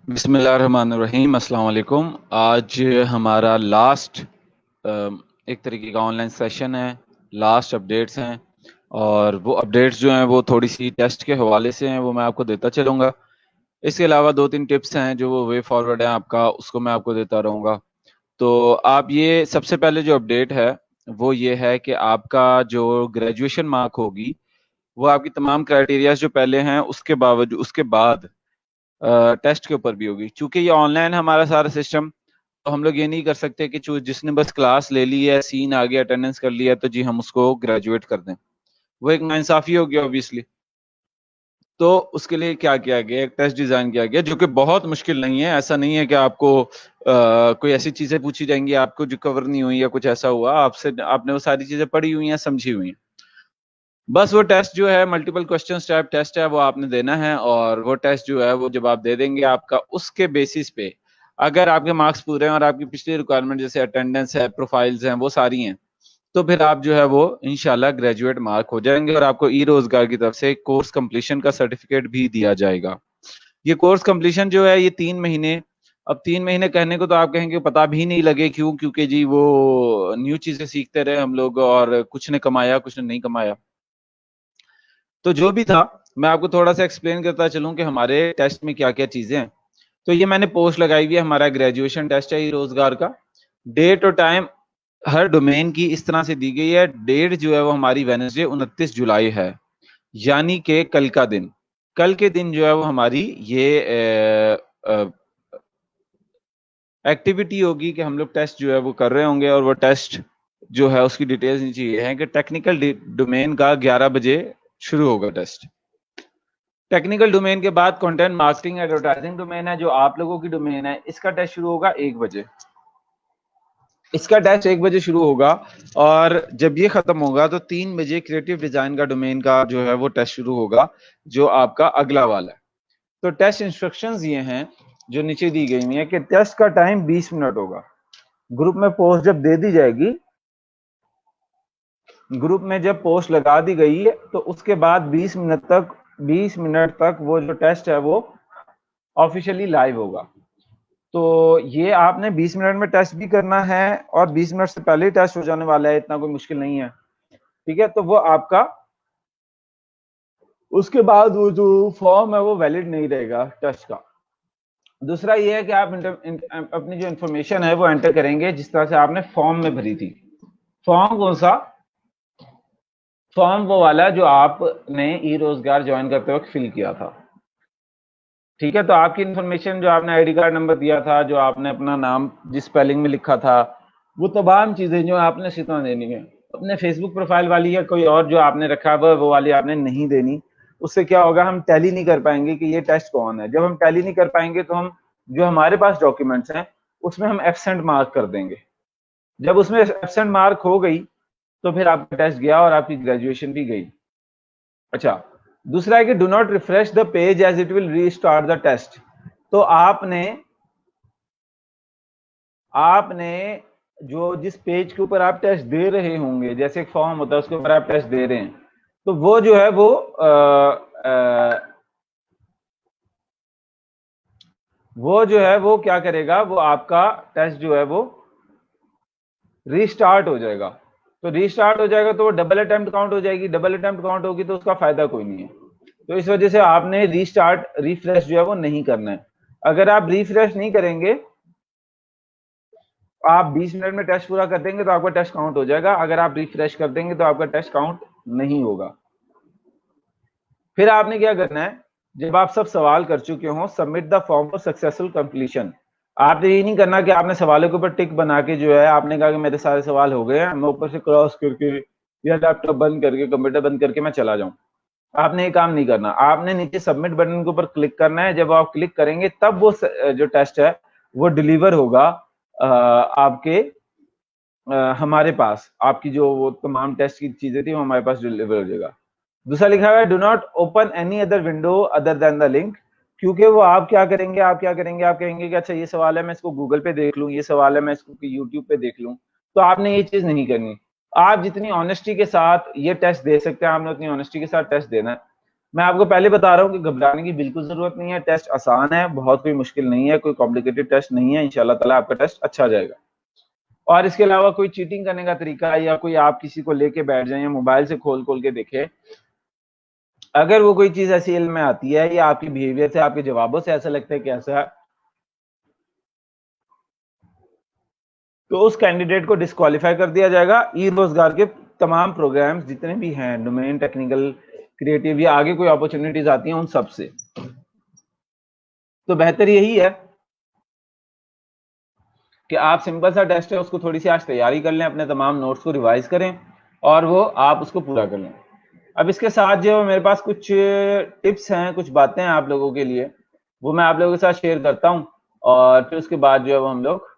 बिस्मिल्लाहिर्रहमानिर्रहीम, अस्सलाम वालेकुम। आज हमारा लास्ट एक तरीके का ऑनलाइन सेशन है। लास्ट अपडेट्स हैं और वो अपडेट्स जो हैं वो थोड़ी सी टेस्ट के हवाले से हैं, वो मैं आपको देता चलूँगा। इसके अलावा 2-3 टिप्स हैं जो वो वे फॉरवर्ड है आपका, उसको मैं आपको देता रहूँगा। तो आप ये सबसे पहले जो अपडेट है वो ये है कि आपका जो ग्रेजुएशन मार्क होगी वो आपकी तमाम क्राइटेरियाज जो पहले हैं उसके बाद टेस्ट के ऊपर भी होगी। चूंकि ये ऑनलाइन हमारा सारा सिस्टम, तो हम लोग ये नहीं कर सकते कि जिसने बस क्लास ले ली है, सीन आ गया, अटेंडेंस कर लिया, तो जी हम उसको ग्रेजुएट कर दें। वो एक नाइंसाफी हो गया ऑब्वियसली। तो उसके लिए क्या किया गया, एक टेस्ट डिजाइन किया गया जो कि बहुत मुश्किल नहीं है। ऐसा नहीं है कि आपको कोई ऐसी चीजें पूछी जाएंगी आपको जो कवर नहीं हुई या कुछ ऐसा हुआ आपसे, आपने वो सारी चीजें पढ़ी हुई हैं, समझी हुई हैं। बस वो टेस्ट जो है मल्टीपल क्वेश्चन टाइप टेस्ट है, वो आपने देना है और वो टेस्ट जो है वो जब आप दे देंगे आपका, उसके बेसिस पे अगर आपके मार्क्स पूरे हैं और आपकी पिछली रिक्वायरमेंट जैसे अटेंडेंस है, प्रोफाइल्स हैं, वो सारी हैं, तो फिर आप जो है वो इंशाल्लाह ग्रेजुएट मार्क हो जाएंगे और आपको ई रोजगार की तरफ से कोर्स कंप्लीशन का सर्टिफिकेट भी दिया जाएगा। ये कोर्स कंप्लीशन जो है ये 3 महीने। अब 3 महीने कहने को तो आप कहेंगे पता भी नहीं लगे, क्यों? क्योंकि जी वो न्यू चीजें सीखते रहे हम लोग और कुछ ने कमाया कुछ ने नहीं कमाया। तो जो भी था, मैं आपको थोड़ा सा एक्सप्लेन करता चलूं कि हमारे टेस्ट में क्या क्या चीजें हैं। तो ये मैंने पोस्ट लगाई हुई है, हमारा ग्रेजुएशन टेस्ट है ये रोजगार का। डेट और टाइम हर डोमेन की इस तरह से दी गई है। डेट जो है वो हमारी वेडनेसडे 29 जुलाई है, यानी कि कल का दिन। कल के दिन जो है वो हमारी ये एक्टिविटी होगी कि हम लोग टेस्ट जो है वो कर रहे होंगे। और वो टेस्ट जो है उसकी डिटेल्स नीचे ये है कि टेक्निकल डोमेन का 11 बजे शुरू होगा टेस्ट। टेक्निकल डोमेन के बाद कंटेंट मार्केटिंग एडवर्टाइजिंग डोमेन है जो आप लोगों की डोमेन है, इसका टेस्ट शुरू होगा 1 बजे। इसका टेस्ट 1 बजे शुरू होगा और जब ये खत्म होगा तो 3 बजे क्रिएटिव डिजाइन का डोमेन का जो है वो टेस्ट शुरू होगा, जो आपका अगला वाला है। तो टेस्ट इंस्ट्रक्शंस ये हैं जो नीचे दी गई हुई है कि टेस्ट का टाइम 20 मिनट होगा। ग्रुप में पोस्ट जब दे दी जाएगी, ग्रुप में जब पोस्ट लगा दी गई है तो उसके बाद 20 मिनट तक वो जो टेस्ट है वो ऑफिशियली लाइव होगा। तो ये आपने 20 मिनट में टेस्ट भी करना है और 20 मिनट से पहले ही टेस्ट हो जाने वाला है, इतना कोई मुश्किल नहीं है। ठीक है, तो वो आपका उसके बाद वो जो फॉर्म है वो वैलिड नहीं रहेगा टेस्ट का। दूसरा ये है कि आप अपनी जो इंफॉर्मेशन है वो एंटर करेंगे जिस तरह से आपने फॉर्म में भरी थी। फॉर्म कौन सा? फॉर्म वो वाला जो आपने ई रोजगार ज्वाइन करते वक्त फिल किया था। ठीक है, तो आपकी इंफॉर्मेशन जो आपने आईडी कार्ड नंबर दिया था, जो आपने अपना नाम जिस स्पेलिंग में लिखा था, वो तमाम चीजें जो आपने सितवा देनी है। अपने फेसबुक प्रोफाइल वाली या कोई और जो आपने रखा हुआ वो वाली आपने नहीं देनी। उससे क्या होगा, हम टैली नहीं कर पाएंगे कि ये टेस्ट कौन है। जब हम टैली नहीं कर पाएंगे तो हम जो हमारे पास डॉक्यूमेंट्स हैं उसमें हम एब्सेंट मार्क कर देंगे। जब उसमें एब्सेंट मार्क हो गई तो फिर आपका टेस्ट गया और आपकी ग्रेजुएशन भी गई। अच्छा, दूसरा है कि do not refresh the page as it will restart the test. तो आपने आपने जो जिस पेज के ऊपर आप टेस्ट दे रहे होंगे, जैसे एक फॉर्म होता है उसके ऊपर आप टेस्ट दे रहे हैं, तो वो जो है वो जो है वो क्या करेगा, वो आपका टेस्ट जो है वो रीस्टार्ट हो जाएगा। तो रीस्टार्ट हो जाएगा तो वो डबल अटेम्प्ट काउंट हो जाएगी। डबल अटेम्प्ट काउंट होगी तो उसका फायदा कोई नहीं है। तो इस वजह से आपने रीस्टार्ट रिफ्रेश जो है वो नहीं करना है। अगर आप रिफ्रेश नहीं करेंगे, आप 20 मिनट में टेस्ट पूरा कर देंगे तो आपका टेस्ट काउंट हो जाएगा। अगर आप रिफ्रेश कर देंगे तो आपका टेस्ट काउंट नहीं होगा। फिर आपने क्या करना है, जब आप सब सवाल कर चुके हो, submit the form for successful completion. आपने ये नहीं करना कि आपने सवालों के ऊपर टिक बना के जो है आपने कहा कि मेरे सारे सवाल हो गए हैं, मैं ऊपर से क्रॉस करके या लैपटॉप बंद करके कंप्यूटर बंद करके मैं चला जाऊं। आपने ये काम नहीं करना। आपने नीचे सबमिट बटन के ऊपर क्लिक करना है। जब आप क्लिक करेंगे तब वो जो टेस्ट है वो डिलीवर होगा आपके हमारे पास। आपकी जो वो तमाम टेस्ट की चीजें थी वो हमारे पास डिलीवर हो जाएगा। दूसरा लिखा हुआ है do not open any other window other than the link. क्योंकि वो आप क्या करेंगे, आप कहेंगे कि अच्छा ये सवाल है मैं इसको गूगल पे देख लूं, ये सवाल है मैं इसको यूट्यूब पे देख लूं। तो आपने ये चीज नहीं करनी। आप जितनी ऑनेस्टी के साथ ये टेस्ट दे सकते हैं, आपने उतनी ऑनेस्टी के साथ टेस्ट देना है। मैं आपको पहले बता रहा हूँ कि घबराने की बिल्कुल जरूरत नहीं है, टेस्ट आसान है, बहुत कोई मुश्किल नहीं है, कोई कॉम्प्लिकेटेड टेस्ट नहीं है, इंशाल्लाह ताला आपका टेस्ट अच्छा जाएगा। और इसके अलावा कोई चीटिंग करने का तरीका या कोई आप किसी को लेके बैठ जाए या मोबाइल से खोल खोल के देखे, अगर वो कोई चीज ऐसी इल्म में आती है या आपकी बिहेवियर से, आपके जवाबों से ऐसा लगता है कि ऐसा है, तो उस कैंडिडेट को डिस्क्वालीफाई कर दिया जाएगा। ई रोजगार के तमाम प्रोग्राम्स जितने भी हैं, डोमेन, टेक्निकल, क्रिएटिव या आगे कोई अपॉर्चुनिटीज आती हैं उन सब से। तो बेहतर यही है कि आप सिंपल सा टेस्ट है उसको थोड़ी सी आज तैयारी कर लें, अपने तमाम नोट्स को रिवाइज करें और वो आप उसको पूरा कर लें। अब इसके साथ जो मेरे पास कुछ टिप्स हैं, कुछ बातें हैं आप लोगों के लिए, वो मैं आप लोगों के साथ शेयर करता हूं और फिर उसके बाद जो है वो हम लोग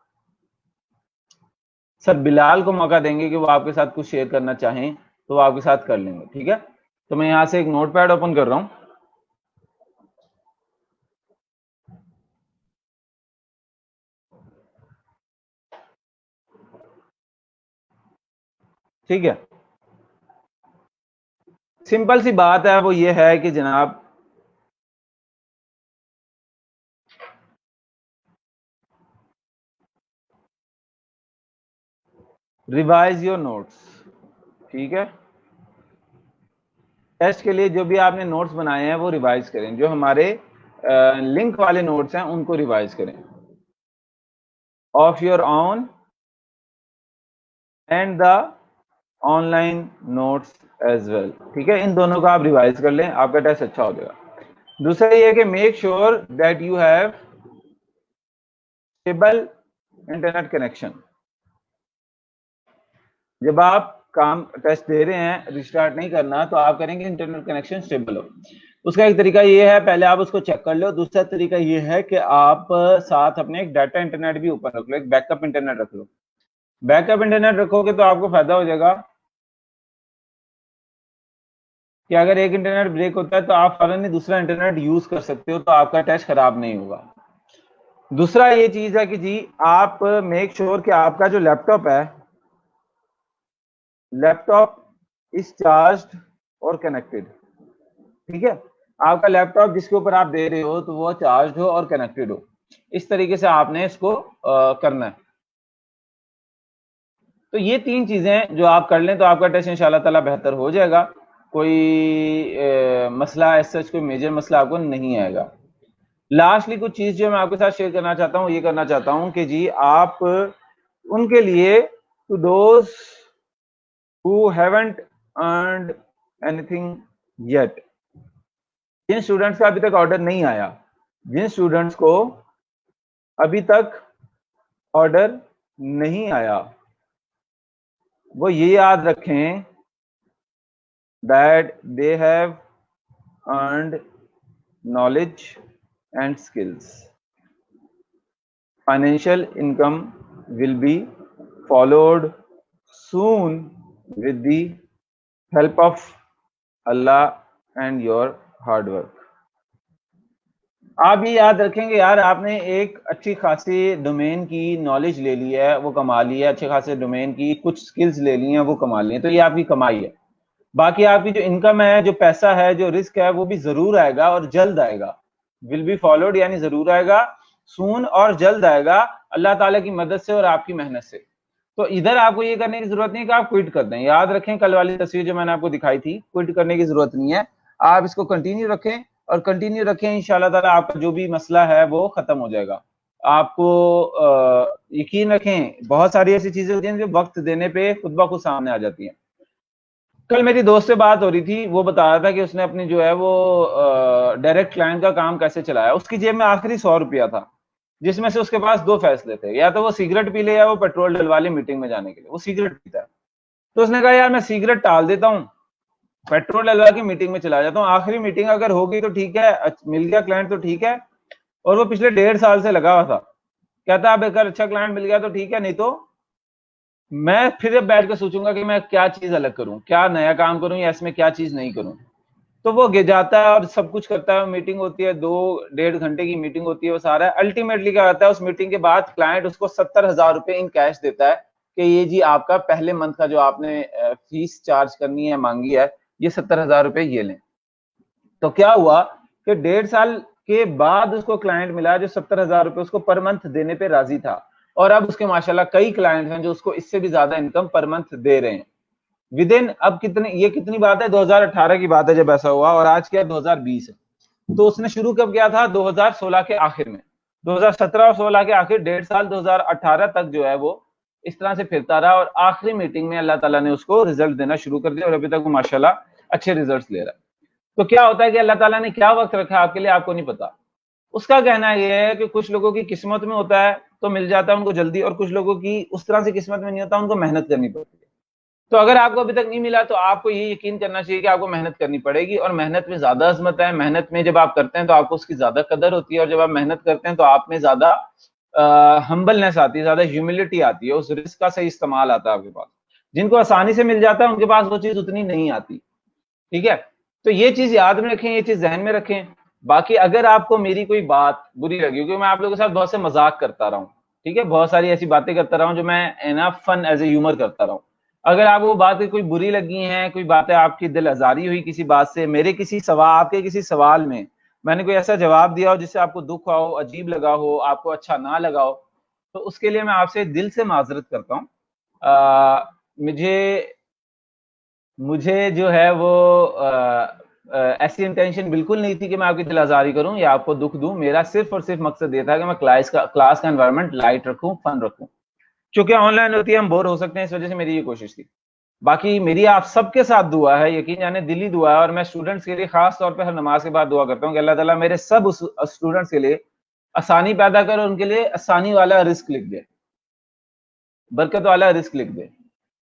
सर बिलाल को मौका देंगे कि वो आपके साथ कुछ शेयर करना चाहें तो वो आपके साथ कर लेंगे, ठीक है। तो मैं यहां से एक नोटपैड ओपन कर रहा हूं। ठीक है, सिंपल सी बात है, वो ये है कि जनाब रिवाइज योर नोट्स, ठीक है। टेस्ट के लिए जो भी आपने नोट्स बनाए हैं वो रिवाइज करें, जो हमारे लिंक वाले नोट्स हैं उनको रिवाइज करें of your own and the online notes as well, ठीक है। इन दोनों को आप रिवाइज कर लें, आपका टेस्ट अच्छा हो जाएगा। दूसरा ये है कि make sure that you have stable internet connection. जब आप काम टेस्ट दे रहे हैं, रिस्टार्ट नहीं करना, तो आप करेंगे इंटरनेट कनेक्शन स्टेबल हो। उसका एक तरीका ये है, पहले आप उसको चेक कर लो। दूसरा तरीका ये है कि आप साथ अपने एक डाटा इंटरनेट भी ओपन रख लो, एक बैकअप इंटरनेट रख लो। बैकअप इंटरनेट रखोगे तो आपको फायदा हो जाएगा कि अगर एक इंटरनेट ब्रेक होता है तो आप फौरन ही दूसरा इंटरनेट यूज कर सकते हो, तो आपका टेस्ट खराब नहीं होगा। दूसरा ये चीज है कि जी आप मेक श्योर कि आपका जो लैपटॉप है, लैपटॉप इज चार्ज्ड और कनेक्टेड, ठीक है। आपका लैपटॉप जिसके ऊपर आप दे रहे हो तो वो चार्ज हो और कनेक्टेड हो। इस तरीके से आपने इसको करना है। तो ये तीन चीजें जो आप कर लें तो आपका टेस्ट इंशाल्लाह ताला बेहतर हो जाएगा। कोई मसला ऐसा, कोई मेजर मसला आपको नहीं आएगा। लास्टली कुछ चीज जो मैं आपके साथ शेयर करना चाहता हूँ, ये करना चाहता हूँ कि जी आप उनके लिए, to those who haven't earned anything yet, जिन स्टूडेंट्स का अभी तक ऑर्डर नहीं आया, जिन स्टूडेंट्स को अभी तक ऑर्डर नहीं आया, वो ये याद रखें that they have earned knowledge and skills. Financial income will be followed soon with the help of Allah and your hard work। आप ये याद रखेंगे यार, आपने एक अच्छी खासी डोमेन की नॉलेज ले ली है, वो कमा ली है, अच्छे खासे डोमेन की कुछ स्किल्स ले ली हैं, वो कमा ली है, तो ये आपकी कमाई है। बाकी आपकी जो इनकम है, जो पैसा है, जो रिस्क है, वो भी जरूर आएगा और जल्द आएगा। विल बी फॉलोड यानी जरूर आएगा, सून और जल्द आएगा, अल्लाह ताला की मदद से और आपकी मेहनत से। तो इधर आपको ये करने की जरूरत नहीं कि आप क्विट कर दें। याद रखें कल वाली तस्वीर जो मैंने आपको दिखाई थी, क्विट करने की जरूरत नहीं है, आप इसको कंटिन्यू रखें और कंटिन्यू रखें, इंशाल्लाह ताला आपका जो भी मसला है वो खत्म हो जाएगा। आपको यकीन रखें, बहुत सारी ऐसी चीजें होती हैं जो वक्त देने पे खुद ब खुद सामने आ जाती हैं। कल मेरी दोस्त से बात हो रही थी, वो बता रहा था कि उसने अपनी जो है वो डायरेक्ट क्लाइंट का काम कैसे चलाया। उसकी जेब में आखिरी 100 रुपया था, जिसमें से उसके पास दो फैसले थे, या तो वो सिगरेट पी ले या वो पेट्रोल डलवा ले मीटिंग में जाने के लिए। वो सिगरेट पीता है, तो उसने कहा यार मैं सिगरेट टाल देता हूँ, पेट्रोल डलवा के मीटिंग में चला जाता हूँ, आखिरी मीटिंग अगर होगी तो ठीक है, मिल गया क्लाइंट तो ठीक है। और वो पिछले 1.5 साल से लगा हुआ था। कहता अब अगर अच्छा क्लाइंट मिल गया तो ठीक है, नहीं तो मैं फिर बैठ के सोचूंगा कि मैं क्या चीज अलग करूं, क्या नया काम करूं या इसमें क्या चीज नहीं करूं। तो वो जाता है और सब कुछ करता है, मीटिंग होती है, 2-1.5 घंटे की मीटिंग होती है, वो सारा अल्टीमेटली क्या होता है, उस मीटिंग के बाद क्लाइंट उसको 70,000 रुपए इन कैश देता है कि ये जी आपका पहले मंथ का जो आपने फीस चार्ज करनी है, मांगी है, ये 70,000 रुपए ये लें। तो क्या हुआ कि 1.5 साल के बाद उसको क्लाइंट मिला जो 70,000 रुपए उसको पर मंथ देने पे राजी था, और अब उसके माशाल्लाह कई क्लाइंट हैं जो उसको इससे भी ज्यादा इनकम पर मंथ दे रहे हैं विद इन। अब कितनी बात है, 2018 की बात है जब ऐसा हुआ, और आज क्या 2020 है। तो उसने शुरू कब किया था, 2016 के आखिर में, 2017 और 16 के आखिर, 1.5 साल 2018 तक जो है वो इस तरह से फिरता रहा, और आखिरी मीटिंग में अल्लाह ताला ने उसको रिजल्ट देना शुरू कर दिया, और अभी तक वो माशाल्लाह अच्छे रिजल्ट ले रहा है। तो क्या होता है कि अल्लाह ताला ने क्या वक्त रखा आपके लिए, आपको नहीं पता। उसका कहना यह है कि कुछ लोगों की किस्मत में होता है तो मिल जाता है उनको जल्दी, और कुछ लोगों की उस तरह से किस्मत में नहीं होता, उनको मेहनत करनी पड़ती है। तो अगर आपको अभी तक नहीं मिला तो आपको ये यकीन करना चाहिए कि आपको मेहनत करनी पड़ेगी, और मेहनत में ज्यादा अजमत है। मेहनत में जब आप करते हैं तो आपको उसकी ज्यादा कदर होती है, और जब आप मेहनत करते हैं तो आप में ज्यादा हम्बलनेस आती है, ज्यादा ह्यूमिलिटी आती है, उस रिस्क का सही इस्तेमाल आता है आपके पास। जिनको आसानी से मिल जाता है उनके पास वो चीज उतनी नहीं आती। ठीक है, तो ये चीज याद में रखें, ये चीज जहन में रखें। बाकी अगर आपको मेरी कोई बात बुरी लगी, क्योंकि मैं आप लोगों के साथ बहुत से मजाक करता रहा हूँ, ठीक है, बहुत सारी ऐसी बातें करता रहा हूँ जो मैं enough fun as a humour करता रहा हूँ। अगर आपको वो बातें कोई बुरी लगी हैं, कोई बातें आपकी दिल आजारी हुई किसी बात से, मेरे किसी सवाल, आपके किसी सवाल में मैंने कोई ऐसा जवाब दिया हो जिससे आपको दुख हुआ हो, अजीब लगा हो, आपको अच्छा ना लगा हो, तो उसके लिए मैं आपसे दिल से माजरत करता हूँ। मुझे मुझे जो है वो ऐसी इंटेंशन बिल्कुल नहीं थी कि मैं आपकी दिल आजारी करूं या आपको दुख दूं। मेरा सिर्फ और सिर्फ मकसद ये था कि मैं क्लास का एनवायरनमेंट लाइट रखूं, फन रखूं। क्योंकि ऑनलाइन होती है, हम बोर हो सकते हैं, इस वजह से मेरी ये कोशिश थी। बाकी मेरी आप सबके साथ दुआ है, यकीन जाने दिली दुआ है, और मैं स्टूडेंट्स के लिए खास तौर पे हर नमाज के बाद दुआ करता हूँ कि अल्लाह ताला मेरे सब उस स्टूडेंट्स के लिए आसानी पैदा कर, और उनके लिए आसानी वाला रिस्क लिख दे, बरकत वाला रिस्क लिख दे।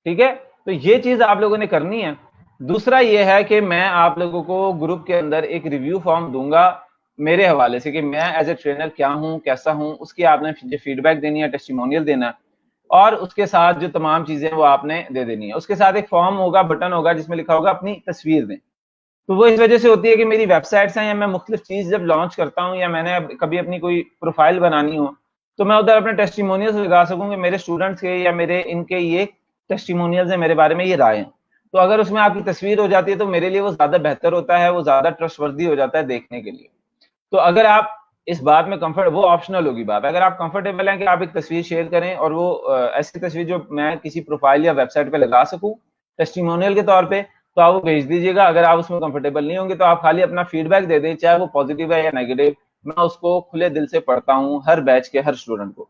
ठीक है, तो ये चीज आप लोगों ने करनी है। दूसरा ये है कि मैं आप लोगों को ग्रुप के अंदर एक रिव्यू फॉर्म दूंगा मेरे हवाले से, कि मैं एज ए ट्रेनर क्या हूं, कैसा हूं, उसकी आपने फीडबैक देनी है, टेस्टिमोनियल देना है, और उसके साथ जो तमाम चीजें वो आपने दे देनी है। उसके साथ एक फॉर्म होगा, बटन होगा जिसमें लिखा होगा अपनी तस्वीर दें। तो वो इस वजह से होती है कि मेरी वेबसाइट्स हैं, या मैं मुख्तलिफ चीज जब लॉन्च करता हूँ, या मैंने कभी अपनी कोई प्रोफाइल बनानी हो, तो मैं उधर अपने टेस्टिमोनियल्स लगा सकूँ कि मेरे स्टूडेंट्स के या मेरे इनके ये टेस्टिमोनियल्स हैं, मेरे बारे में ये राय हैं। तो अगर उसमें आपकी तस्वीर हो जाती है तो मेरे लिए वो ज्यादा बेहतर होता है, वो ज्यादा ट्रस्टवर्दी हो जाता है देखने के लिए। तो अगर आप इस बात में कंफर्ट, वो ऑप्शनल होगी बात, अगर आप कंफर्टेबल हैं कि आप एक तस्वीर शेयर करें, और वो ऐसी तस्वीर जो मैं किसी प्रोफाइल या वेबसाइट पे लगा सकूं टेस्टिमोनियल के तौर पे, तो आप वो भेज दीजिएगा। अगर आप उसमें कंफर्टेबल नहीं होंगे तो आप खाली अपना फीडबैक दे दें, चाहे वो पॉजिटिव है या नेगेटिव, मैं उसको खुले दिल से पढ़ता हूँ हर बैच के हर स्टूडेंट को।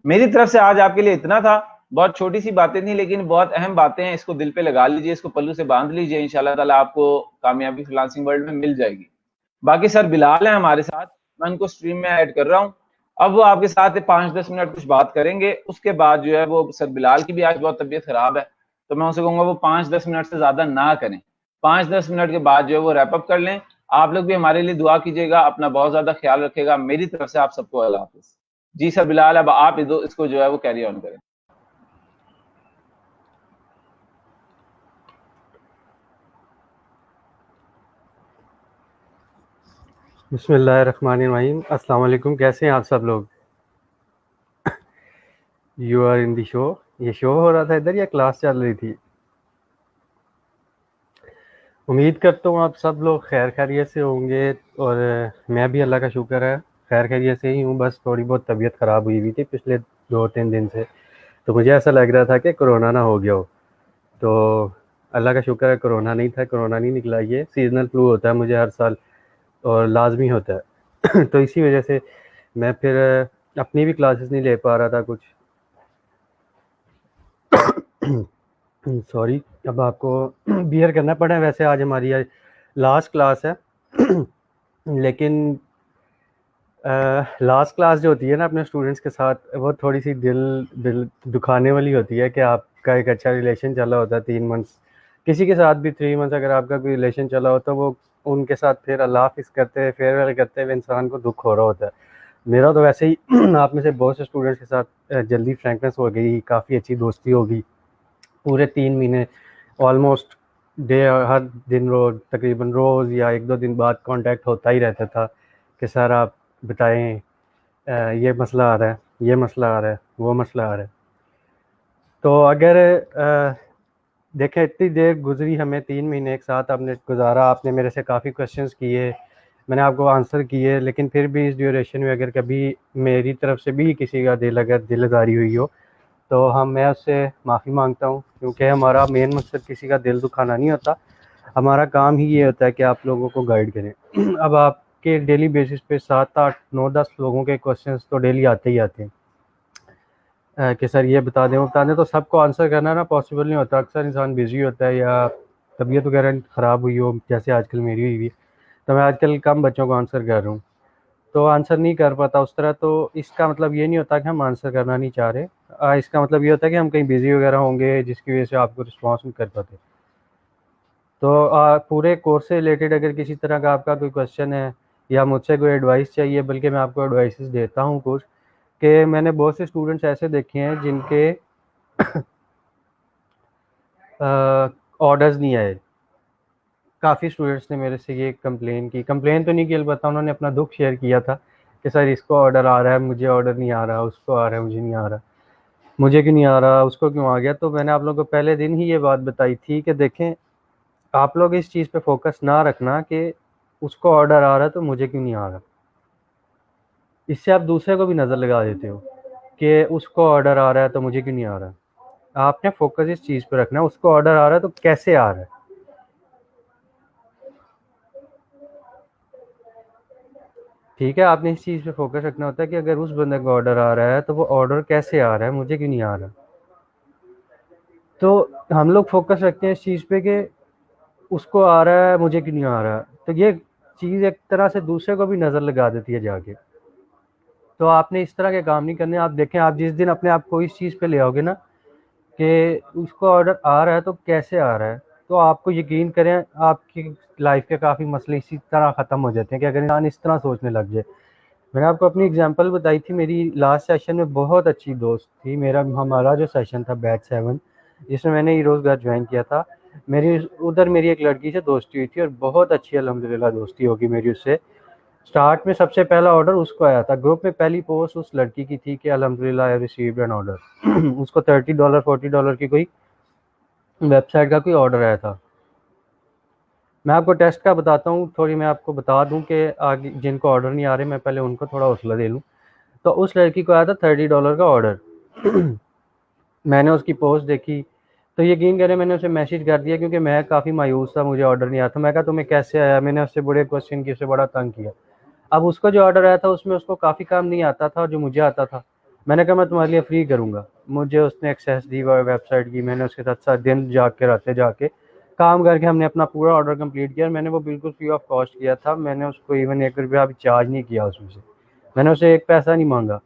मेरी तरफ से आज आपके लिए इतना था। बहुत छोटी सी बातें थी लेकिन बहुत अहम बातें हैं, इसको दिल पे लगा लीजिए, इसको पल्लू से बांध लीजिए, इंशाल्लाह ताला आपको कामयाबी फ्रीलांसिंग वर्ल्ड में मिल जाएगी। बाकी सर बिलाल है हमारे साथ, मैं उनको स्ट्रीम में ऐड कर रहा हूँ। अब वो आपके साथ 5-10 मिनट कुछ बात करेंगे, उसके बाद जो है वो सर बिलाल की भी आज बहुत तबीयत खराब है, तो मैं उनसे कहूंगा वो 5-10 मिनट से ज्यादा ना करें। 5-10 मिनट के बाद जो है वो रैप अप कर लें। आप लोग भी हमारे लिए दुआ कीजिएगा, अपना बहुत ज्यादा ख्याल रखेगा। मेरी तरफ से आप सबको अल्लाह हाफिज। जी सर बिलाल, अब आप इसको जो है वो कैरी ऑन करें। बिस्मिल्लाहिर्रहमानिर्रहीम। अस्सलाम वालेकुम। कैसे हैं आप सब लोग? You are in the show. ये शो हो रहा था इधर या क्लास चल रही थी? उम्मीद करता हूँ आप सब लोग खैर खैरियत से होंगे, और मैं भी अल्लाह का शुक्र है खैर खैरियत से ही हूँ। बस थोड़ी बहुत तबीयत ख़राब हुई थी पिछले 2-3 दिन से, तो मुझे ऐसा लग रहा था कि कोरोना ना हो गया हो। तो अल्लाह का शुक्र है कोरोना नहीं था, कोरोना नहीं निकला। ये सीजनल फ्लू होता है मुझे हर साल, और लाजमी होता है तो इसी वजह से मैं फिर अपनी भी क्लासेस नहीं ले पा रहा था कुछ। सॉरी, अब आपको बियर करना पड़ा है। वैसे आज हमारी लास्ट क्लास है लेकिन लास्ट क्लास जो होती है ना अपने स्टूडेंट्स के साथ, वो थोड़ी सी दिल दुखाने वाली होती है कि आपका एक अच्छा रिलेशन चला होता है 3 मंथ्स, किसी के साथ भी 3 मंथ्स अगर आपका कोई रिलेशन चला हो तो वो उनके साथ फिर अल्लाह हाफिज़ करते हुए फेयरवेल करते हुए इंसान को दुख हो रहा होता है। मेरा तो वैसे ही आप में से बहुत से स्टूडेंट्स के साथ जल्दी फ्रैंकनेस हो गई, काफ़ी अच्छी दोस्ती होगी। पूरे 3 महीने ऑलमोस्ट डे, हर दिन रोज तकरीबन रोज़ या 1-2 दिन बाद कांटेक्ट होता ही रहता था कि सर आप बताएं, ये मसला आ रहा है, ये मसला आ रहा है, वो मसला आ रहा है। तो अगर देखें इतनी देर गुजरी, हमें 3 महीने एक साथ आपने गुजारा, आपने मेरे से काफ़ी क्वेश्चंस किए, मैंने आपको आंसर किए, लेकिन फिर भी इस ड्यूरेशन में अगर कभी मेरी तरफ से भी किसी का अगर दिलदारी हुई हो तो मैं उससे माफ़ी मांगता हूँ, क्योंकि हमारा मेन मकसद किसी का दिल दुखाना नहीं होता। हमारा काम ही ये होता है कि आप लोगों को गाइड करें। अब आपके डेली बेसिस पे 7, 8, 9, 10 लोगों के क्वेश्चंस तो डेली आते ही आते हैं कि सर ये बता दें वो बता दें, तो सबको आंसर करना ना पॉसिबल नहीं होता। अक्सर इंसान बिजी होता है या तबीयत वगैरह ख़राब हुई हो, जैसे आजकल मेरी हुई है, तो मैं आजकल कम बच्चों को आंसर कर रहा हूँ, तो आंसर नहीं कर पाता उस तरह। तो इसका मतलब ये नहीं होता कि हम आंसर करना नहीं चाह रहे, इसका मतलब ये होता है कि हम कहीं बिजी वगैरह होंगे जिसकी वजह से आपको रिस्पॉन्स नहीं कर पाते। तो पूरे कोर्स से रिलेटेड अगर किसी तरह का आपका कोई क्वेश्चन है या मुझसे कोई एडवाइस चाहिए, बल्कि मैं आपको एडवाइसेस देता हूँ कुछ, कि मैंने बहुत से स्टूडेंट्स ऐसे देखे हैं जिनके ऑर्डर्स नहीं आए। काफ़ी स्टूडेंट्स ने मेरे से ये कंप्लेन तो नहीं की, अलबत्ता उन्होंने अपना दुख शेयर किया था कि सर इसको ऑर्डर आ रहा है, मुझे ऑर्डर नहीं आ रहा, उसको आ रहा है, मुझे नहीं आ रहा, मुझे क्यों नहीं आ रहा, उसको क्यों आ गया। तो मैंने आप लोगों को पहले दिन ही ये बात बताई थी कि देखें, आप लोग इस चीज़ पे फोकस ना रखना कि उसको ऑर्डर आ रहा है तो मुझे क्यों नहीं आ रहा। इससे आप दूसरे को भी नज़र लगा देते हो कि उसको ऑर्डर आ रहा है तो मुझे क्यों नहीं आ रहा। आपने फोकस इस चीज़ पे रखना है, उसको ऑर्डर आ रहा है तो कैसे आ रहा है। ठीक है, आपने इस चीज़ पे फोकस रखना होता है कि अगर उस बंदे को ऑर्डर आ रहा है तो वो ऑर्डर कैसे आ रहा है, मुझे क्यों नहीं आ रहा। तो हम लोग फोकस रखते हैं इस चीज़ पे कि उसको आ रहा है, मुझे क्यों नहीं आ रहा। तो ये चीज़ एक तरह से दूसरे को भी नज़र लगा देती है जाके। तो आपने इस तरह के काम नहीं करने। आप देखें, आप जिस दिन अपने आप को इस चीज़ पे ले आओगे ना कि उसको ऑर्डर आ रहा है तो कैसे आ रहा है, तो आपको यकीन करें आपकी लाइफ के काफ़ी मसले इसी तरह ख़त्म हो जाते हैं कि अगर इंसान इस तरह सोचने लग जाए। मैंने आपको अपनी एग्जांपल बताई थी, मेरी लास्ट सेशन में बहुत अच्छी दोस्त थी, हमारा जो सेशन था बैच 7 जिसमें मैंने ये रोज़गार ज्वाइन किया था, मेरी एक लड़की से दोस्ती हुई थी और बहुत अच्छी अल्हम्दुलिल्लाह दोस्ती होगी मेरी उससे। स्टार्ट में सबसे पहला ऑर्डर उसको आया था, ग्रुप में पहली पोस्ट उस लड़की की थी कि अल्हम्दुलिल्लाह आई रिसीव्ड एन ऑर्डर। उसको $30 $40 की कोई वेबसाइट का कोई ऑर्डर आया था। मैं आपको टेस्ट का बताता हूँ, थोड़ी मैं आपको बता दूँ कि आगे जिनको ऑर्डर नहीं आ रहे मैं पहले उनको थोड़ा हौसला दे लूँ। तो उस लड़की को आया था $30 का ऑर्डर। मैंने उसकी पोस्ट देखी तो यकीन करें मैंने उसे मैसेज कर दिया, क्योंकि मैं काफ़ी मायूस था, मुझे ऑर्डर नहीं आया था। मैं कहा तुम्हें कैसे आया, मैंने उससे बड़े क्वेश्चन किए, उसे बड़ा तंग किया। अब उसको जो ऑर्डर आया था उसमें उसको काफ़ी काम नहीं आता था जो मुझे आता था। मैंने कहा मैं तुम्हारे लिए फ्री करूँगा। मुझे उसने एक्सेस दी वेबसाइट की, मैंने उसके साथ साथ दिन जाके रातें जाके काम करके हमने अपना पूरा ऑर्डर कंप्लीट किया। मैंने वो बिल्कुल फ्री ऑफ कॉस्ट किया था, मैंने उसको इवन ₹1 भी चार्ज नहीं किया उसमें से, मैंने उसे एक पैसा नहीं मांगा।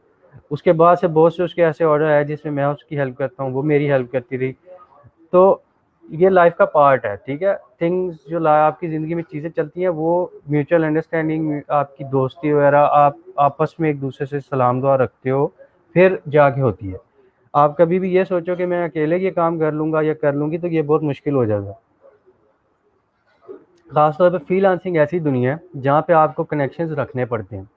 उसके बाद से बहुत से उसके ऐसे ऑर्डर आए जिसमें मैं उसकी हेल्प करता हूँ, वो मेरी हेल्प करती रही। तो ये लाइफ का पार्ट है, ठीक है। थिंग्स जो आपकी ज़िंदगी में चीज़ें चलती हैं वो म्यूचुअल अंडरस्टैंडिंग, आपकी दोस्ती वगैरह, आप आपस में एक दूसरे से सलाम दुआ रखते हो फिर जाके होती है। आप कभी भी ये सोचो कि मैं अकेले ये काम कर लूँगा या कर लूँगी तो ये बहुत मुश्किल हो जाएगा। ख़ासतौर पे फ्रीलांसिंग ऐसी दुनिया है जहाँ पे आपको कनेक्शंस रखने पड़ते हैं,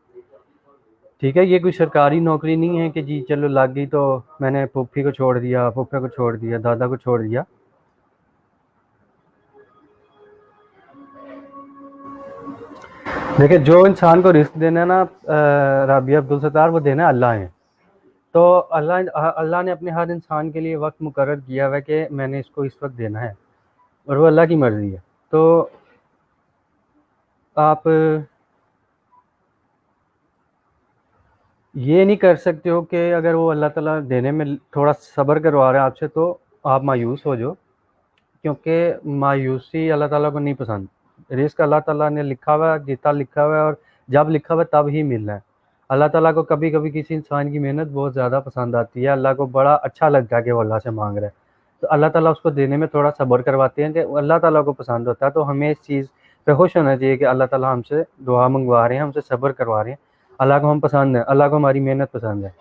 ठीक है। ये कोई सरकारी नौकरी नहीं है कि जी चलो लग गई तो मैंने पुप्पी को छोड़ दिया, फूफे को छोड़ दिया, दादा को छोड़ दिया। देखिए, जो इंसान को रिस्क देना है ना राबिया अब्दुल सत्तार, वो देना अल्लाह है। तो अल्लाह ने अपने हर इंसान के लिए वक्त मुकर्रर किया हुआ है कि मैंने इसको इस वक्त देना है, और वो अल्लाह की मर्ज़ी है। तो आप ये नहीं कर सकते हो कि अगर वो अल्लाह ताला देने में थोड़ा सब्र करवा रहा है आपसे तो आप मायूस हो जाओ, क्योंकि मायूसी अल्लाह ताला को नहीं पसंद। रिस्क अल्लाह ताला ने लिखा हुआ है, जितना लिखा हुआ है और जब लिखा हुआ है तब ही मिलना है। अल्लाह ताला को कभी-कभी किसी इंसान की मेहनत बहुत ज़्यादा पसंद आती है, अल्लाह को बड़ा अच्छा लगता है कि वो अल्लाह से माँग रहा है। तो अल्लाह ताला उसको देने में थोड़ा सब्र करवाते हैं कि अल्लाह ताला को पसंद होता है। तो हमें इस चीज़ पे खुश होना चाहिए कि अल्लाह ताला हमसे दुआ मंगवा रहे हैं, हमसे सब्र करवा रहे हैं। अल्लाह को हम पसंद है, अल्लाह को हमारी मेहनत पसंद है।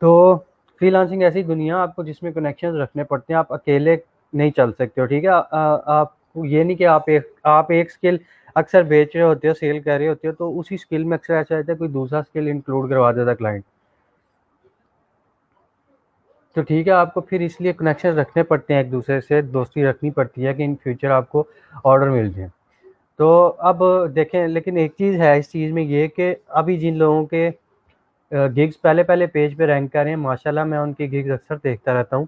तो फ्रीलांसिंग ऐसी दुनिया आपको जिसमें कनेक्शंस रखने पड़ते हैं, आप अकेले नहीं चल सकते हो, ठीक है। आप ये नहीं कि आप एक स्किल अक्सर बेच रहे होते हो, सेल कर रहे होते हो, तो उसी स्किल में अक्सर ऐसा रहता है कोई दूसरा स्किल इंक्लूड करवा देता है क्लाइंट। तो ठीक है, आपको फिर इसलिए कनेक्शन रखने पड़ते हैं, एक दूसरे से दोस्ती रखनी पड़ती है कि इन फ्यूचर आपको ऑर्डर मिल जाए। तो अब देखें, लेकिन एक चीज़ है इस चीज़ में ये कि अभी जिन लोगों के गिग्स पहले पहले पेज पे रैंक कर रहे हैं, माशाल्लाह मैं उनकी गिग्स अक्सर देखता रहता हूँ,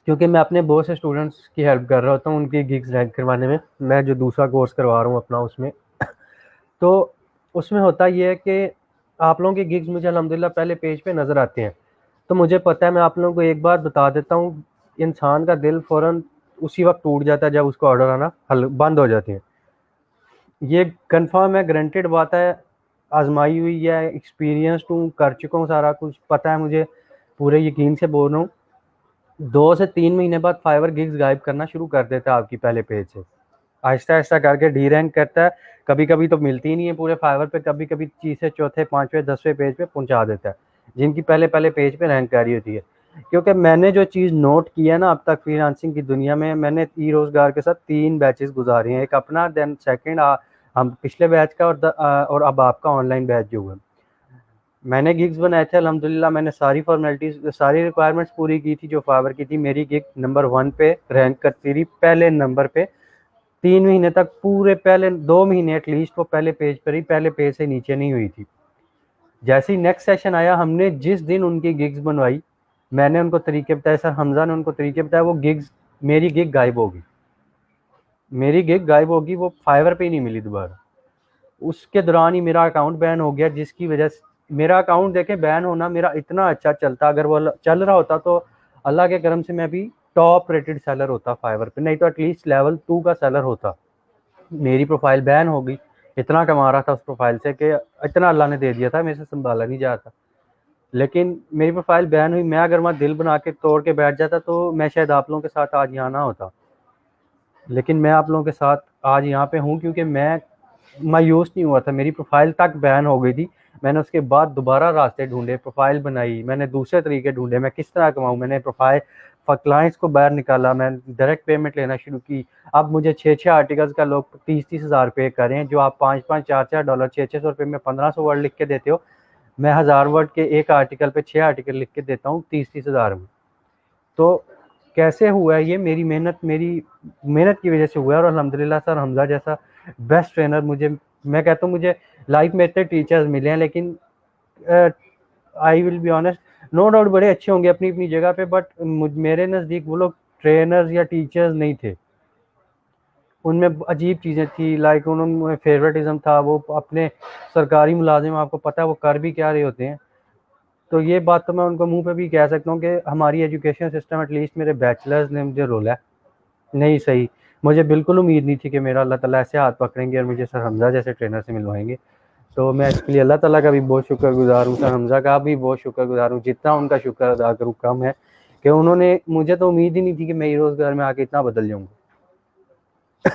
क्योंकि मैं अपने बहुत से स्टूडेंट्स की हेल्प कर रहा होता हूँ उनकी गिग्स रैंक करवाने में। मैं जो दूसरा कोर्स करवा रहा हूँ अपना, उसमें तो उसमें होता ये है कि आप लोगों के गिग्स मुझे अल्हम्दुलिल्लाह पहले पेज पे नज़र आते हैं। तो मुझे पता है, मैं आप लोगों को एक बात बता देता हूँ, इंसान का दिल फ़ौरन उसी वक्त टूट जाता है जब उसको ऑर्डर आना हल बंद हो जाते हैं। ये कंफर्म है, गारंटेड बात है, आजमाई हुई है, एक्सपीरियंस्ड हूँ, कर चुका हूँ, सारा कुछ पता है मुझे, पूरे यकीन से बोल रहा हूँ। 2 से 3 महीने बाद फाइवर गिग्स गायब करना शुरू कर देता है आपकी पहले पेज से। आहिस्ता-आहिस्ता करके डी रैंक करता है, कभी-कभी तो मिलती ही नहीं है पूरे फाइवर पे, कभी-कभी तीसरे, चौथे, 5वें, 10वें पेज पे पहुँचा देता है, जिनकी पहले-पहले पेज पे रैंक आ रही होती है। क्योंकि मैंने जो चीज़ नोट की है ना अब तक फ्रीलांसिंग की दुनिया में, मैंने ई-रोज़गार के साथ 3 बैचेज़ गुज़ारे हैं, एक अपना, देन सेकंड हम पिछले बैच का, और अब आपका ऑनलाइन बैच जो हुआ। मैंने गिग्स बनाए थे अल्हम्दुलिल्लाह, मैंने सारी फॉर्मेलिटीज़, सारी रिक्वायरमेंट्स पूरी की थी जो फाइवर की थी। मेरी गिग नंबर 1 पे रैंक करती रही, पहले नंबर पे। 3 महीने तक, पूरे पहले 2 महीने एटलीस्ट वो पहले पेज पर ही, पहले पेज से नीचे नहीं हुई थी। जैसे ही नेक्स्ट सेशन आया, हमने जिस दिन उनकी गिग्स बनवाई, मैंने उनको तरीके बताए, सर हमज़ा ने उनको तरीके बताए, वो गिग्स, मेरी गिग गायब होगी, मेरी गिग गायब होगी, वो फाइवर पे ही नहीं मिली दोबारा। उसके दौरान ही मेरा अकाउंट बैन हो गया, जिसकी वजह से मेरा अकाउंट देखें बैन होना, मेरा इतना अच्छा चलता, अगर वो चल रहा होता तो अल्लाह के करम से मैं भी टॉप रेटेड सेलर होता फाइवर पे, नहीं तो एटलीस्ट लेवल 2 का सेलर होता। मेरी प्रोफाइल बैन हो गई, इतना कमा रहा था उस प्रोफाइल से कि इतना अल्लाह ने दे दिया था, मेरे से संभाला नहीं जाता। लेकिन मेरी प्रोफाइल बैन हुई, मैं अगर वहाँ दिल बना के तोड़ के बैठ जाता तो मैं शायद आप लोगों के साथ आज यहाँ ना होता। लेकिन मैं आप लोगों के साथ आज यहाँ पे हूँ क्योंकि मैं मायूस नहीं हुआ था, मेरी प्रोफाइल तक बैन हो गई थी। मैंने उसके बाद दोबारा रास्ते ढूंढे, प्रोफाइल बनाई, मैंने दूसरे तरीके ढूंढे, मैं किस तरह कमाऊँ, मैंने प्रोफाइल क्लाइंट्स को बाहर निकाला, मैं डायरेक्ट पेमेंट लेना शुरू की। अब मुझे 6-6 आर्टिकल्स का लोग 30-30 हज़ार पे कर रहे हैं, जो आप 5-5, 4-4 डॉलर, 600 रुपये में 1500 वर्ड लिख के देते हो, मैं 1000 वर्ड के एक आर्टिकल पे 6 आर्टिकल लिख के देता हूँ 30-30 हज़ार में। तो कैसे हुआ है ये? मेरी मेहनत की वजह से हुआ है, और अल्हम्दुलिल्लाह सर हमज़ा जैसा बेस्ट ट्रेनर मुझे, मैं कहता हूँ मुझे लाइफ में इतने टीचर्स मिले हैं, लेकिन I will be honest, no doubt बड़े अच्छे होंगे अपनी अपनी जगह पे, बट मेरे नज़दीक वो लोग ट्रेनर्स या टीचर्स नहीं थे। उनमें अजीब चीज़ें थी, लाइक उनमें फेवरेटिज्म था, वो अपने सरकारी मुलाजिम, आपको पता है वो कर भी क्या रहे होते हैं। तो ये बात तो मैं उनको मुंह पे भी कह सकता हूँ कि हमारी एजुकेशन सिस्टम, एटलीस्ट मेरे बैचलर्स ने मुझे रोला है नहीं सही। मुझे बिल्कुल उम्मीद नहीं थी कि मेरा अल्लाह ताला ऐसे हाथ पकड़ेंगे और मुझे सर हमज़ा जैसे ट्रेनर से मिलवाएंगे। तो मैं इसके लिए अल्लाह ताला का भी बहुत शुक्रगुज़ार हूँ, सर हमज़ा का भी बहुत शुक्रगुज़ार हूँ, जितना उनका शुक्र अदा करूँ कम है, कि उन्होंने, मुझे तो उम्मीद ही नहीं थी कि मैं रोज़गार में आके इतना बदल जाऊँगा।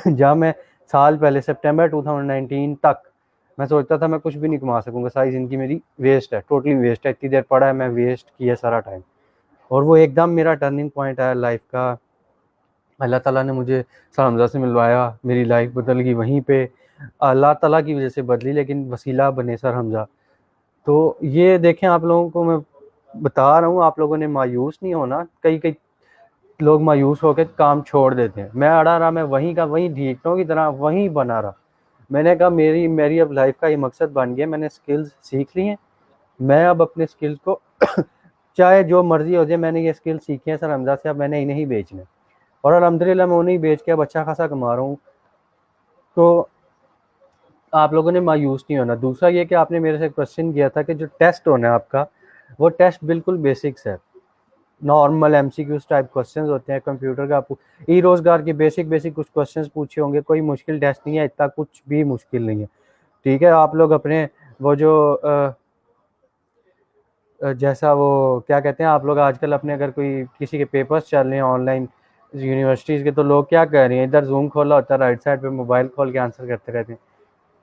जहाँ मैं साल पहले सितंबर 2019 तक मैं सोचता था मैं कुछ भी नहीं कमा सकूँगा, सारी ज़िंदगी मेरी वेस्ट है, टोटली वेस्ट है, इतनी देर पड़ा है, मैं वेस्ट किया सारा टाइम। और वो एकदम मेरा टर्निंग पॉइंट आया लाइफ का, अल्लाह ताला ने मुझे सर हमज़ा से मिलवाया, मेरी लाइफ बदल गई वहीं पे, अल्लाह ताला की वजह से बदली, लेकिन वसीला बने सर हमज़ा। तो ये देखें, आप लोगों को मैं बता रहा हूँ, आप लोगों ने मायूस नहीं होना। कई कई लोग मायूस होकर काम छोड़ देते हैं, मैं अड़ा रहा, मैं वहीं का वहीं ढीठों की तरह वहीं बना रहा। मैंने कहा मेरी मेरी अब लाइफ का ये मकसद बन गया, मैंने स्किल्स सीख ली हैं, मैं अब अपने स्किल्स को चाहे जो मर्जी हो जाए, मैंने ये स्किल सीखी है सर हमजा से, अब मैंने इन्हें ही बेचना, और अल्हम्दुलिल्लाह मैं उन्हें ही बेच के अब अच्छा खासा कमा रहा हूँ। तो आप लोगों ने मायूस नहीं होना। दूसरा ये कि आपने मेरे से क्वेश्चन किया था कि जो टेस्ट होना है आपका, वो टेस्ट बिल्कुल बेसिक्स है, नॉर्मल एमसीक्यूज टाइप क्वेश्चंस होते हैं कंप्यूटर का। ई रोजगार के बेसिक बेसिक कुछ क्वेश्चंस पूछे होंगे, कोई मुश्किल टेस्ट नहीं है, इतना कुछ भी मुश्किल नहीं है, ठीक है। आप लोग अपने वो जो जैसा वो क्या कहते हैं, आप लोग आजकल अपने अगर कोई किसी के पेपर्स चल रहे हैं ऑनलाइन यूनिवर्सिटीज़ के, तो लोग क्या कर रहे हैं, इधर जूम खोला होता है, राइट साइड पे मोबाइल खोल के आंसर करते रहते हैं।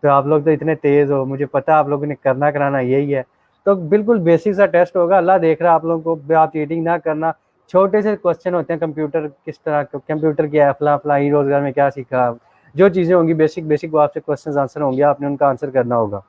तो आप लोग तो इतने तेज़ हो, मुझे पता है आप लोगों ने करना कराना यही है। तो बिल्कुल बेसिक सा टेस्ट होगा, अल्लाह देख रहा है आप लोगों को, आप चीटिंग ना करना। छोटे से क्वेश्चन होते हैं, कंप्यूटर किस तरह, कंप्यूटर क्या है, फला फला, ई रोजगार में क्या सीखा, जो चीज़ें होंगी बेसिक बेसिक, वो आपसे क्वेश्चन आंसर होंगे, आपने उनका आंसर करना होगा।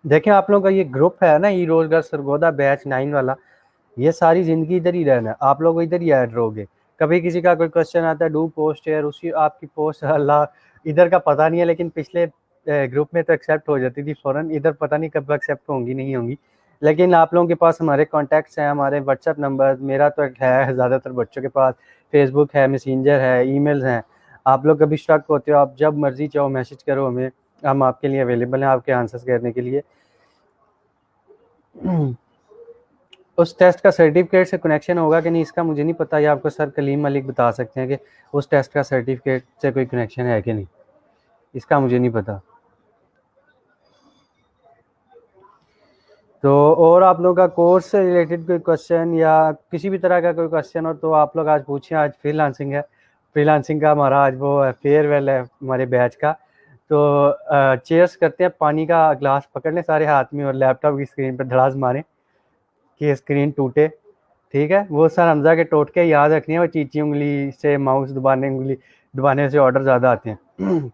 देखिए आप लोगों का ये ग्रुप है ना, ई रोजगार सरगोदा बैच 9 वाला, ये सारी जिंदगी इधर ही रहना है, आप लोग इधर ही ऐड रहोगे। कभी किसी का कोई क्वेश्चन आता है, डू पोस्ट यार, उसी आपकी पोस्ट अल्लाह इधर का पता नहीं है, लेकिन पिछले ग्रुप में तो एक्सेप्ट हो जाती थी फौरन, इधर पता नहीं कब एक्सेप्ट होंगी नहीं होंगी। लेकिन आप लोगों के पास हमारे कॉन्टैक्ट्स हैं, हमारे व्हाट्सएप नंबर, मेरा तो है ज़्यादातर बच्चों के पास, फेसबुक है, मैसेंजर है, ईमेल्स हैं। आप लोग कभी स्टक होते हो, आप जब मर्जी चाहो मैसेज करो हमें, हम आपके लिए अवेलेबल हैं आपके आंसर्स करने के लिए। उस टेस्ट का सर्टिफिकेट से कनेक्शन होगा कि नहीं इसका मुझे नहीं पता, या आपको सर कलीम मलिक बता सकते हैं कि उस टेस्ट का सर्टिफिकेट से कोई कनेक्शन है कि नहीं, इसका मुझे नहीं पता। तो और आप लोगों का कोर्स से रिलेटेड कोई क्वेश्चन या किसी भी तरह का कोई क्वेश्चन हो तो आप लोग आज पूछें। आज फ्रीलांसिंग है, फ्रीलांसिंग का हमारा आज वो फेयरवेल है हमारे बैच का। तो चेयर्स करते हैं, पानी का ग्लास पकड़ लें सारे हाथ में और लैपटॉप की स्क्रीन पर धड़ास मारें कि स्क्रीन टूटे। ठीक है, वो सर हमजा के टोटके याद रखनी है, वो चीची उंगली से माउस दबाने से ऑर्डर ज़्यादा आते हैं।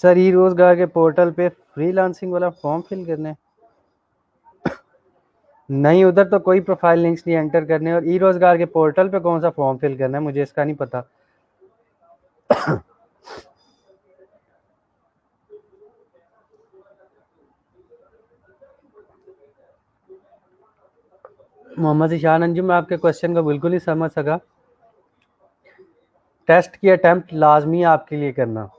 सर ई रोजगार के पोर्टल पे फ्रीलांसिंग वाला फॉर्म फिल करना है? नहीं, उधर तो कोई प्रोफाइल लिंक्स नहीं एंटर करने, और ई रोजगार के पोर्टल पे कौन सा फॉर्म फिल करना है मुझे इसका नहीं पता। मोहम्मद ईशान अंजुम, मैं आपके क्वेश्चन को बिल्कुल नहीं समझ सका। टेस्ट की अटेम्प्ट लाजमी है आपके लिए करना।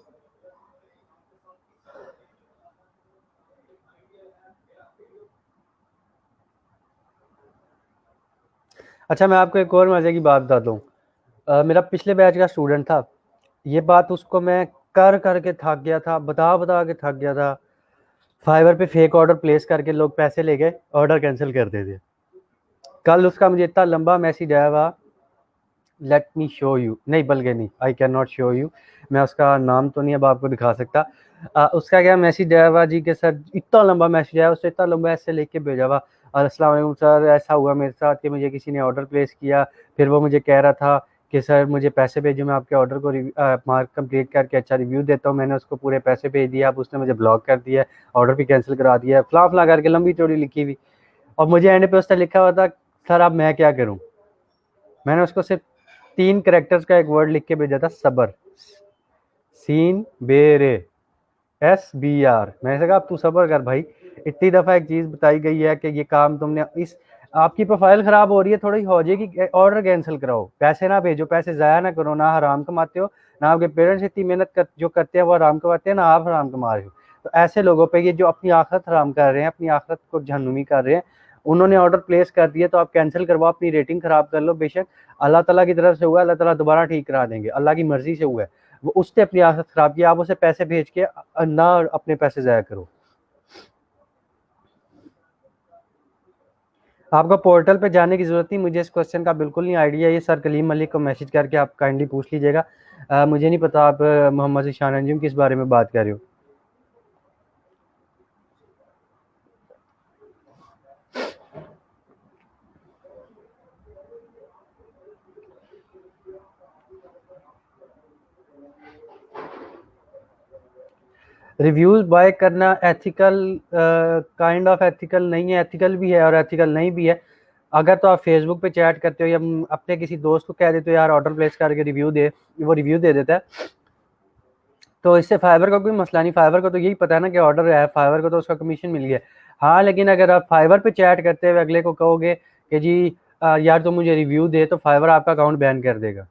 अच्छा, मैं आपको एक और मजे की बात बताता हूँ। मेरा पिछले बैच का स्टूडेंट था, ये बात उसको मैं कर करके थक गया था, बता बता के थक गया था। फाइवर पे फेक ऑर्डर प्लेस करके लोग पैसे ले गए, ऑर्डर कैंसिल कर देते। कल उसका मुझे इतना लंबा मैसेज आया हुआ, लेट मी शो यू, नहीं बल्कि नहीं, I can not show you, मैं उसका नाम तो नहीं अब आपको दिखा सकता। उसका क्या मैसेज आया हुआ जी कि सर, इतना लंबा मैसेज आया, उससे इतना लंबा ऐसे लिख के भेजा हुआ, अस्सलाम वालेकुम सर, ऐसा हुआ मेरे साथ कि मुझे किसी ने ऑर्डर प्लेस किया, फिर वो मुझे कह रहा था कि सर मुझे पैसे भेजो, मैं आपके ऑर्डर को मार्क कंप्लीट करके अच्छा रिव्यू देता हूँ। मैंने उसको पूरे पैसे भेज दिया, अब उसने मुझे ब्लॉक कर दिया, ऑर्डर भी कैंसिल करा दिया, फला फला करके लंबी चौड़ी लिखी हुई। और मुझे एंड पे उसने लिखा हुआ था, सर अब मैं क्या करूँ। मैंने उसको सिर्फ 3 कैरेक्टर्स का एक वर्ड लिख के भेजा था, सबर, सीन बेरे, SBR। मैंने कहा अब तू सबर कर भाई, इतनी दफ़ा एक चीज़ बताई गई है कि ये काम तुमने, इस आपकी प्रोफाइल ख़राब हो रही है, थोड़ी हो जाएगी, ऑर्डर कैंसिल कराओ, पैसे ना भेजो, पैसे ज़ाया ना करो, ना हराम कमाते हो, ना आपके पेरेंट्स इतनी मेहनत जो करते हैं वो हराम कमाते हैं, ना आप हराम कमा रहे हो। तो ऐसे लोगों पे ये जो अपनी आखिरत हराम कर रहे हैं, अपनी आखिरत को जहन्नुमी कर रहे हैं, उन्होंने ऑर्डर प्लेस कर दिया तो आप कैंसिल करवाओ, अपनी रेटिंग ख़राब कर लो, बेशक अल्लाह ताला की तरफ से हुआ, अल्लाह ताला दोबारा ठीक करा देंगे, अल्लाह की मर्जी से हुआ है। वो उसने अपनी आखिरत ख़राब की, आप उसे पैसे भेज के ना अपने पैसे ज़ाया करो। आपको पोर्टल पे जाने की ज़रूरत नहीं, मुझे इस क्वेश्चन का बिल्कुल नहीं आइडिया, ये सर कलीम मलिक को मैसेज करके आप काइंडली पूछ लीजिएगा। मुझे नहीं पता आप मोहम्मद ईशान अंजुम किस बारे में बात कर रहे हो। रिव्यूज़ बाय करना एथिकल, काइंड ऑफ एथिकल नहीं है, एथिकल भी है और एथिकल नहीं भी है। अगर तो आप फेसबुक पे चैट करते हो या अपने किसी दोस्त को कह देते हो यार ऑर्डर प्लेस करके रिव्यू दे, वो रिव्यू दे देता है, तो इससे फाइवर का कोई मसला नहीं। फाइवर को तो यही पता है ना कि ऑर्डर है, फाइवर को तो उसका कमीशन मिल गया। हाँ, लेकिन अगर आप फाइवर पे चैट करते हुए अगले को कहोगे कि जी यार तुम मुझे रिव्यू दे, तो फाइवर आपका अकाउंट बैन कर देगा।